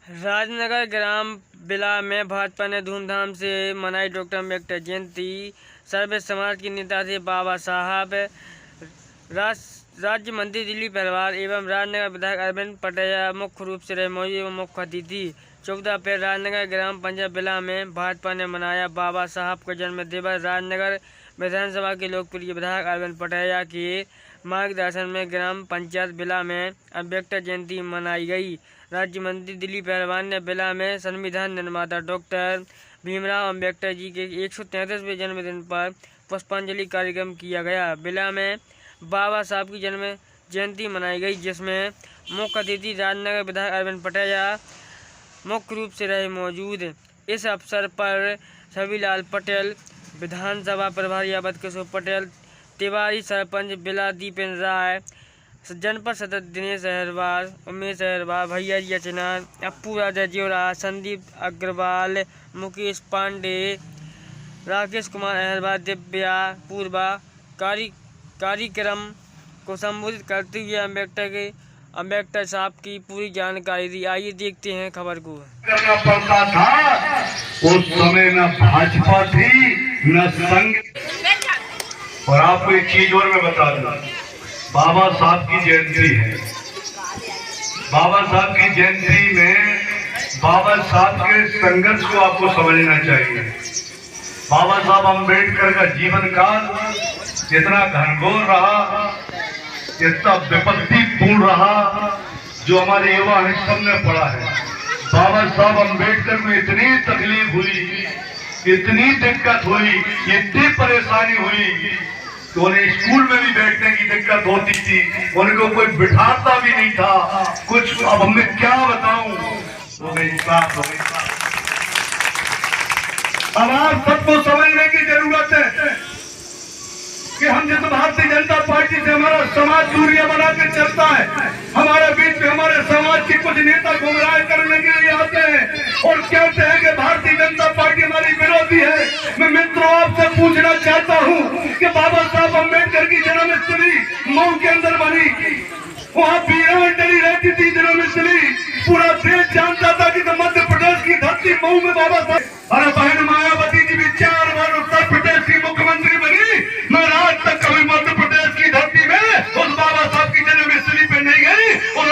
राजनगर ग्राम बिला में भाजपा ने धूमधाम से मनाई डॉक्टर अम्बेडकर जयंती। सर्व समाज के नेता थे बाबा साहब। राज्य मंत्री दिलीप परिवार एवं राजनगर विधायक अरविंद पटेल मुख्य रूप से रहे मौजूद एवं मुख्य अतिथि। 14 अप्रैल राजनगर ग्राम पंचायत बिला में भाजपा ने मनाया बाबा साहब का जन्म दिवस। राजनगर विधानसभा के लोकप्रिय विधायक अरविंद पटेल के मार्गदर्शन में ग्राम पंचायत बिला में अम्बेडकर जयंती मनाई गई। राज्य मंत्री दिलीप पहलवान ने बिला में संविधान निर्माता डॉक्टर भीमराव अम्बेडकर जी के 133वें जन्मदिन पर पुष्पांजलि कार्यक्रम किया गया। बिला में बाबा साहब की जन्म जयंती मनाई गई, जिसमें मुख्य अतिथि राजनगर विधायक अरविंद पटेल मुख्य रूप से रहे मौजूद। इस अवसर पर छविलाल पटेल, विधानसभा प्रभारी अवध किशोर पटेल, तिवारी सरपंच बिला दीपेंद्र राय, जनपद सदस्य दिनेश अहरवाल, उमेश अहरवाल, भैया जी अचनान, अप्पू राजा ज्योरा, संदीप अग्रवाल, मुकेश पांडे, राकेश कुमार अहरवाल, दिव्या पूर्वा कार्यक्रम को संबोधित करते हुए अम्बेडकर साहब की पूरी जानकारी दी। आइए देखते हैं खबर को। करना पड़ता था उस समय न भाजपा थी न संघ। और आपको एक चीज और मैं बता दूं, बाबा साहब की जयंती है। बाबा साहब की जयंती में बाबा साहब के संघर्ष को आपको समझना चाहिए। बाबा साहब अम्बेडकर का जीवन काल जितना घनघोर रहा, इतना विपत्तिपूर्ण रहा, जो हमारे युवा हिस्सों ने पढ़ा है। बाबा साहब अम्बेडकर को इतनी तकलीफ हुई, इतनी दिक्कत हुई, इतनी परेशानी हुई कि उन्हें स्कूल में भी बैठने की दिक्कत होती थी, उनको कोई बिठाता भी नहीं था कुछ। अब मैं क्या बताऊं, वो मेरी बात हो गई। अब आप सबको समझने की जरूरत है कि हम जिस भारतीय जनता पार्टी से हमारा समाज दूरियां बना के चलता है, हमारे बीच में हमारे समाज के कुछ नेता गुमराह करने के लिए आते हैं और कहते हैं कि भारतीय जनता पार्टी हमारी विरोधी है। मैं मित्रों आपसे पूछना चाहता हूं कि बाबा साहब अम्बेडकर की जन्मस्थली मऊ के अंदर बनी, वहाँ बीरान डली रहती थी जन्मस्थली। पूरा देश जानता था कि मध्य प्रदेश की धरती मऊ में बाबा साहब। अरे बहन मायावती जी भी 4 बार उत्तर प्रदेश की मुख्यमंत्री बनी, मैं आज तक कभी मध्य प्रदेश की धरती में उस बाबा साहब की जन्मस्थली पे नहीं गई और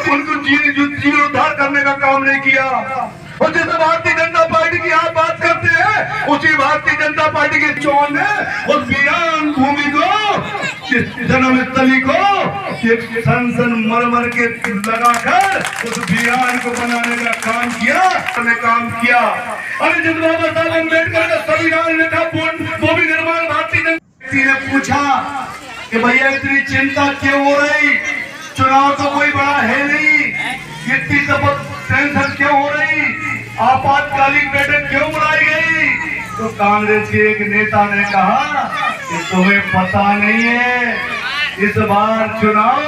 उनको जीर्णोद्धार करने का काम नहीं किया। और जिस भारतीय जनता पार्टी की आप बात करते हैं, उसी भारतीय जनता पार्टी के चौहान ने उस वीरान भूमि को, जन्मस्थली को संगमरमर के लगाकर उस वीरान को बनाने का काम किया। अरे जिस बाबा साहब अम्बेडकर का संविधान लिखा, वो भी निर्माण भारतीय जनता पार्टी ने पूछा कि भैया इतनी चिंता क्यों हो रही, चुनाव तो कोई बड़ा है नहीं, इतनी टेंशन क्यों हो रही, आपातकालीन बैठक क्यों बुलाई गई? तो कांग्रेस के एक नेता ने कहा कि तुम्हें पता नहीं है, इस बार चुनाव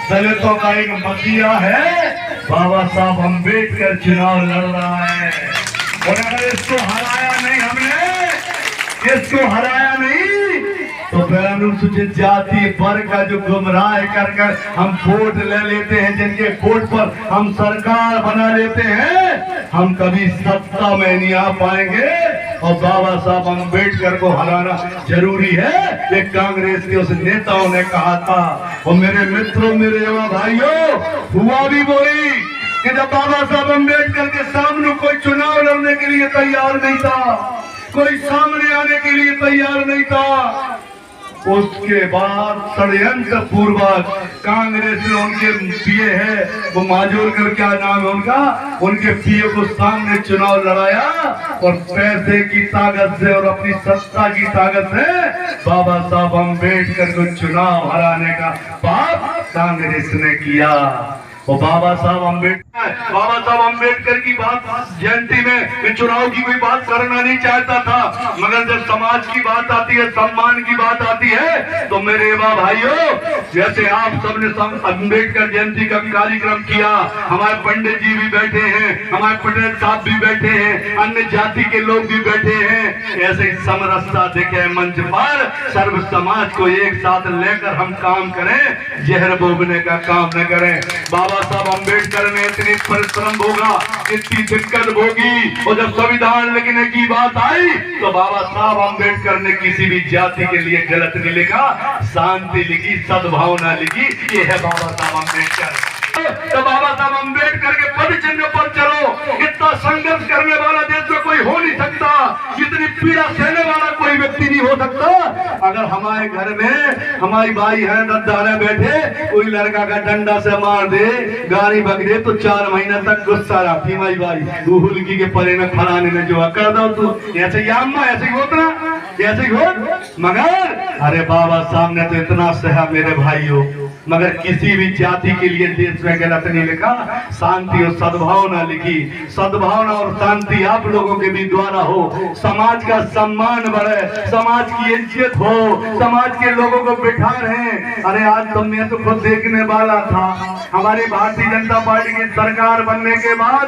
दलितों का एक मसीहा है, बाबा साहब अम्बेडकर चुनाव लड़ रहा है। और अगर इसको हराया नहीं तो फिर अनुसूचित जाति वर्ग का जो गुमराह कर हम वोट ले लेते हैं, जिनके वोट पर हम सरकार बना लेते हैं, हम कभी सत्ता में नहीं आ पाएंगे। और बाबा साहब अम्बेडकर को हराना जरूरी है, ये कांग्रेस के उस नेताओं ने कहा था। और मेरे मित्रों, मेरे युवा भाइयों, हुआ भी वही कि जब बाबा साहब अम्बेडकर के सामने कोई चुनाव लड़ने के लिए तैयार नहीं था, कोई सामने आने के लिए तैयार नहीं था, उसके बाद षड्यंत्र पूर्वक कांग्रेस ने उनके पीए है, वो माजोरकर क्या नाम है उनके पीए को सामने चुनाव लड़ाया और पैसे की ताकत से और अपनी सत्ता की ताकत से बाबा साहब अम्बेडकर को चुनाव हराने का पाप कांग्रेस ने किया। और बाबा साहब अम्बेडकर की बात जयंती में चुनाव की कोई बात करना नहीं चाहता था, मगर जब समाज की बात आती है, सम्मान की बात आती है, तो मेरे युवा भाइयों, जैसे आप सबने अम्बेडकर जयंती का कार्यक्रम किया, हमारे पंडित जी भी बैठे हैं, हमारे पटेल साहब भी बैठे हैं, अन्य जाति के लोग भी बैठे हैं, ऐसे समरसता दिखे मंच पर, सर्व समाज को एक साथ लेकर हम काम करें, जहर बोगने का काम न करें। बाबा साहब अम्बेडकर ने इतनी कितनी परिश्रम होगा, कितनी दिक्कत होगी। और जब संविधान लिखने की बात आई तो बाबा साहब अम्बेडकर ने किसी भी जाति के लिए गलत नहीं लिखा, शांति लिखी, सद्भावना लिखी। ये है बाबा साहब अम्बेडकर। तो बाबा साहब अम्बेडकर के पद चिन्ह पर चलो। इतना संघर्ष करने वाला देश में कोई हो नहीं सकता, जितनी पीड़ा सहने वाला कोई व्यक्ति नहीं हो सकता। अगर हमारे घर में हमारी भाई है दद्दाने बैठे, कोई लड़का का डंडा से मार दे, गाड़ी बग दे, तो 4 महीने तक गुस्सा रखी माई भाई तू हुलकी के परे में फलाने में जो कर दो तू ऐसे ही अम्मा ऐसे ही होता ऐसे ही हो। मगर अरे बाबा साहब ने तो इतना सहा मेरे भाइयों, मगर किसी भी जाति के लिए देश में गलत नहीं लिखा, शांति और सद्भावना लिखी। सद्भावना और शांति आप लोगों के भी द्वारा हो, समाज का सम्मान बढ़े, समाज की इज्जत हो, समाज के लोगों को बिठा रहे। अरे आज तो मैं तो खुद देखने वाला था, हमारी भारतीय जनता पार्टी की सरकार बनने के बाद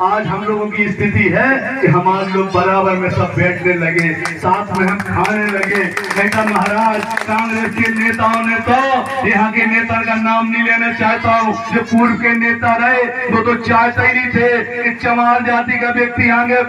आज हम लोगों की स्थिति है कि हमारे लोग बराबर में सब बैठने लगे, साथ में हम खाने लगे। नहीं तो महाराज कांग्रेस के नेताओं ने तो यहाँ के नेता का नाम नहीं लेना चाहता हूँ, जो पूर्व के नेता रहे वो तो चाहते ही नहीं थे कि चमार जाति का व्यक्ति आगे।